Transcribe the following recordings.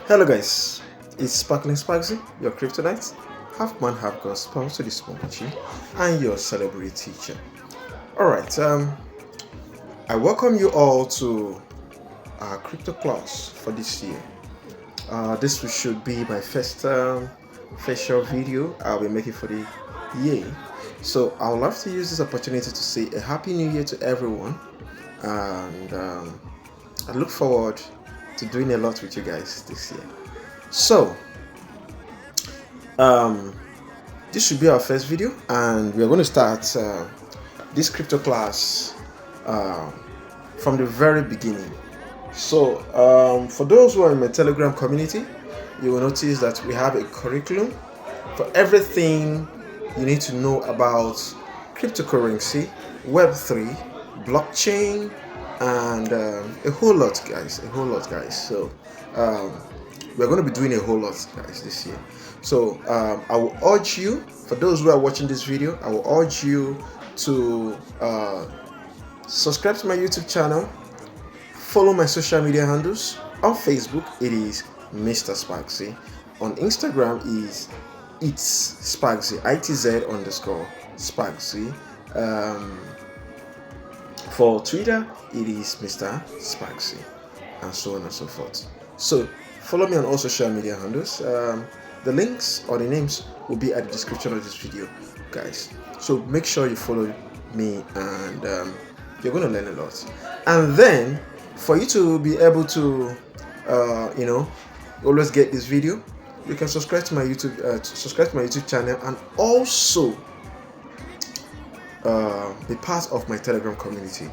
Hello guys, it's Sparkxzy, your kryptonite, half man, half god, spouse to the smoky, and your celebrity teacher. Alright, I welcome you all to our crypto class for this year. This should be my first facial video I'll be making for the year. So I would love to use this opportunity to say a happy new year to everyone, and I look forward to doing a lot with you guys this year. So this should be our first video, and we are going to start this crypto class from the very beginning. So for those who are in my Telegram community, you will notice that we have a curriculum for everything you need to know about cryptocurrency, Web3, blockchain, and a whole lot, guys. So we're going to be doing a whole lot, guys, this year. So I will urge you, for those who are watching this video, I will urge you to subscribe to my YouTube channel, follow my social media handles. On Facebook, it is Mr. Sparkxzy. On Instagram is it's Sparkxzy, ITZ_Sparkxzy. For Twitter, it is Mr. Sparkxzy, and so on and so forth. So follow me on all social media handles. The links or the names will be at the description of this video, guys. So make sure you follow me, and you're going to learn a lot. And then for you to be able to always get this video, you can subscribe to my YouTube channel, and also be part of my Telegram community.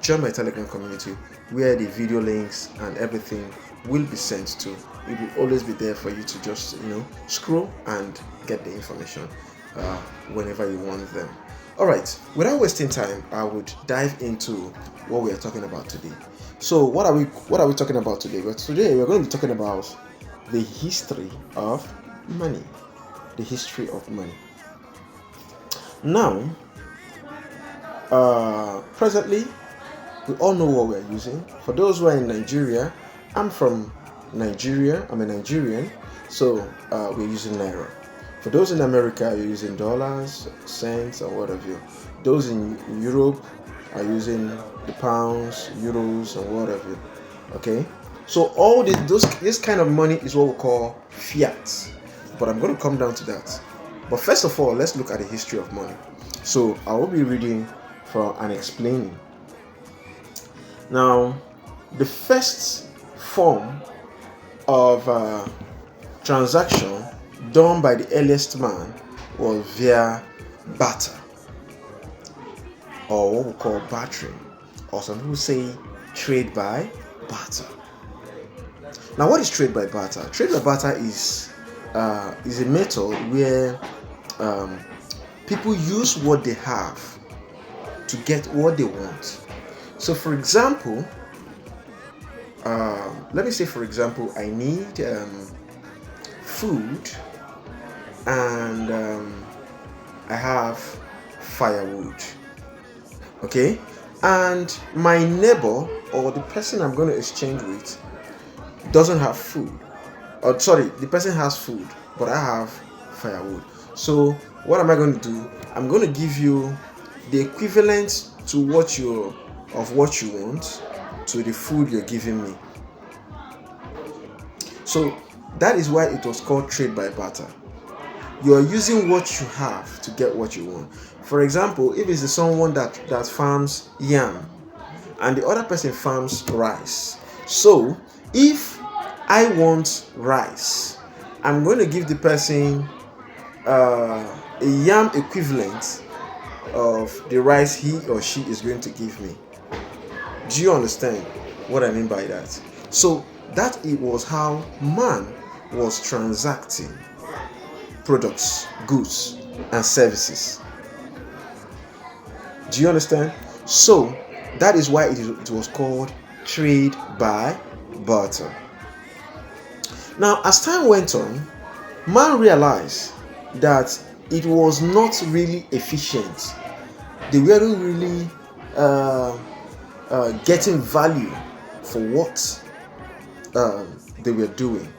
Join my Telegram community where the video links and everything will be sent to. It will always be there for you to just scroll and get the information whenever you want them. Alright, without wasting time, I would dive into what we are talking about today. So what are we talking about today? Well, today we're going to be talking about the history of money. The history of money. Now, presently, we all know what we're using. For those who are in Nigeria, I'm from Nigeria. I'm a Nigerian, so we're using Naira. For those in America, you're using dollars, cents, or what have you. Those in Europe are using the pounds, euros, and what have you. Okay, so all this kind of money is what we call fiat. But I'm going to come down to that. But first of all, let's look at the history of money. So I will be reading from and explaining. Now, the first form of transaction done by the earliest man was via barter, or what we call bartering, or some people say trade by barter. Now, what is trade by barter? Trade by barter is a method where people use what they have to get what they want. So for example, let me say for example, I need food, and I have firewood. Okay, and my neighbor or the person I'm going to exchange with doesn't have food, or sorry, the person has food but I have firewood. So what am I going to do? I'm going to give you the equivalent to what you want to the food you're giving me. So that is why it was called trade by barter. You are using what you have to get what you want. For example, if it's someone that farms yam and the other person farms rice, so if I want rice, I'm going to give the person a yam equivalent of the rice he or she is going to give me. Do you understand what I mean by that? So that it was how man was transacting products, goods, and services. Do you understand? So that is why it was called trade by barter. Now, as time went on, man realized that it was not really efficient. They weren't really getting value for what they were doing.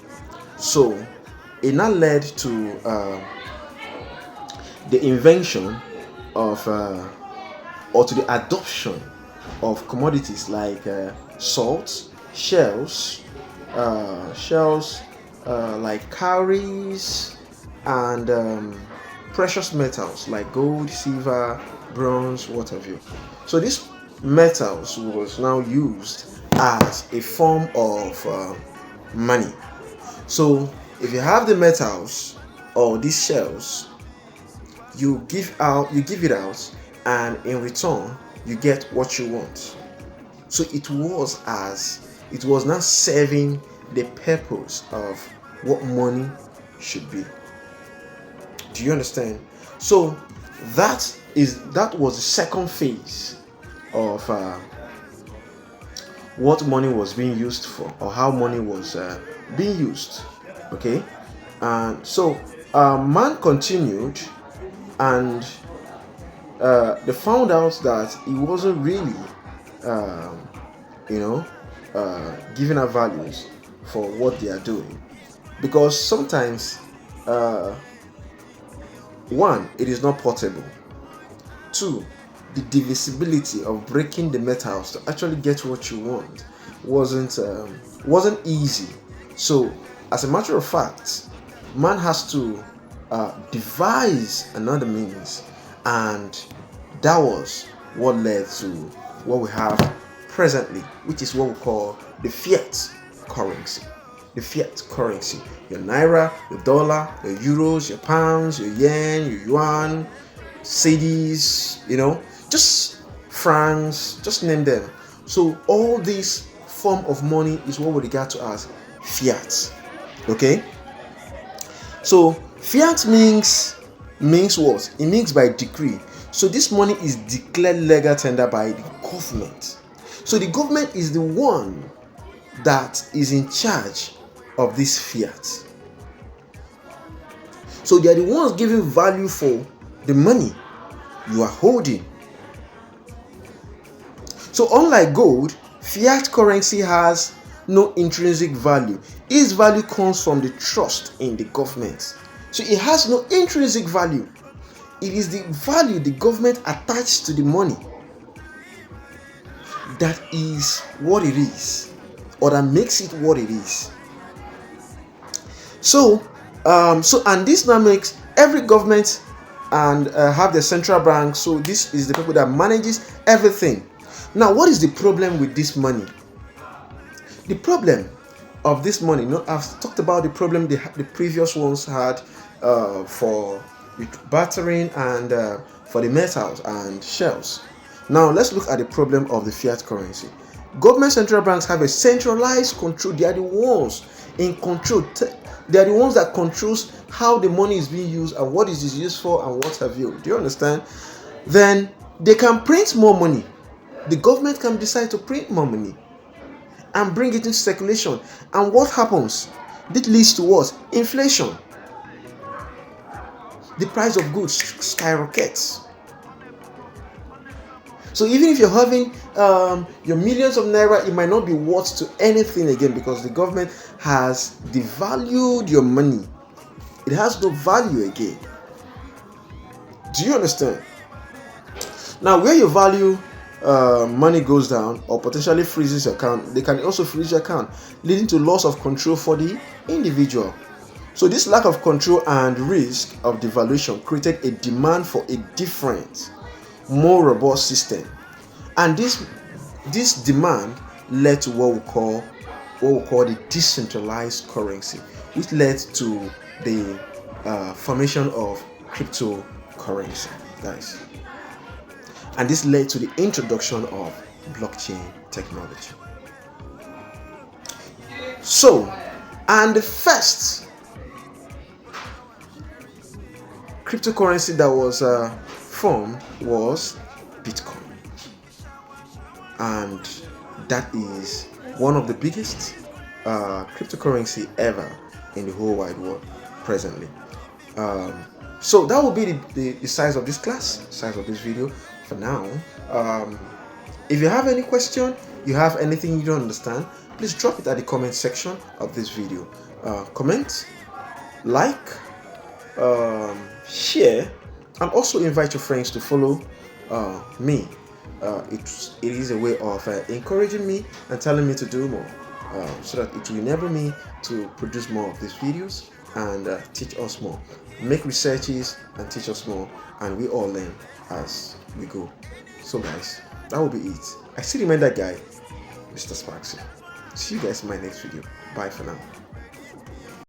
So it now led to the invention of or to the adoption of commodities like salt, shells like cowries, and precious metals like gold, silver, bronze, what have you. So these metals was now used as a form of money. So if you have the metals or these shells, you give it out, and in return you get what you want. So it was now serving the purpose of what money should be. Do you understand? So that was the second phase of what money was being used for, or how money was being used. Okay, and so man continued, and they found out that he wasn't really giving out values for what they are doing, because sometimes one, it is not portable. Two, the divisibility of breaking the metals to actually get what you want wasn't easy. So as a matter of fact, man has to devise another means, and that was what led to what we have presently, which is what we call the fiat currency. The fiat currency, your naira, your dollar, your euros, your pounds, your yen, your yuan, cedis, just francs, just name them. So all these form of money is what we regard to as fiat. Okay, so fiat means what? It means by decree. So this money is declared legal tender by the government. So the government is the one that is in charge of this fiat. So they are the ones giving value for the money you are holding. So unlike gold, fiat currency has no intrinsic value. Its value comes from the trust in the government. So it has no intrinsic value. It is the value the government attached to the money that is what it is, or that makes it what it is. So and this now makes every government and have the central bank. So this is the people that manages everything. Now, what is the problem with this money? The problem of this money, I've talked about the problem the previous ones had for bartering and for the metals and shells. Now let's look at the problem of the fiat currency. Government central banks have a centralized control. They are the ones in control. They are the ones that controls how the money is being used and what is it used for and what have you. Do you understand? Then they can print more money. The government can decide to print more money and bring it into circulation. And what happens? This leads to what? Inflation. The price of goods skyrockets. So even if you're having your millions of naira, it might not be worth to anything again, because the government has devalued your money. It has no value again. Do you understand? Now, where your value money goes down or potentially freezes your account, they can also freeze your account, leading to loss of control for the individual. So this lack of control and risk of devaluation created a demand for a different, more robust system, and this demand led to what we call the decentralized currency, which led to the formation of cryptocurrency, guys. And this led to the introduction of blockchain technology. So, and the first cryptocurrency that was formed was Bitcoin, and that is one of the biggest cryptocurrency ever in the whole wide world presently. So that will be the size of this class, size of this video for now. If you have any question, you have anything you don't understand, please drop it at the comment section of this video. Comment, like, share, and also invite your friends to follow me. It is a way of encouraging me and telling me to do more, so that it will enable me to produce more of these videos and teach us more, make researches and teach us more, and we all learn as we go. So guys, that will be it. I still remain that guy, Mr. Sparkxzy. See you guys in my next video. Bye for now.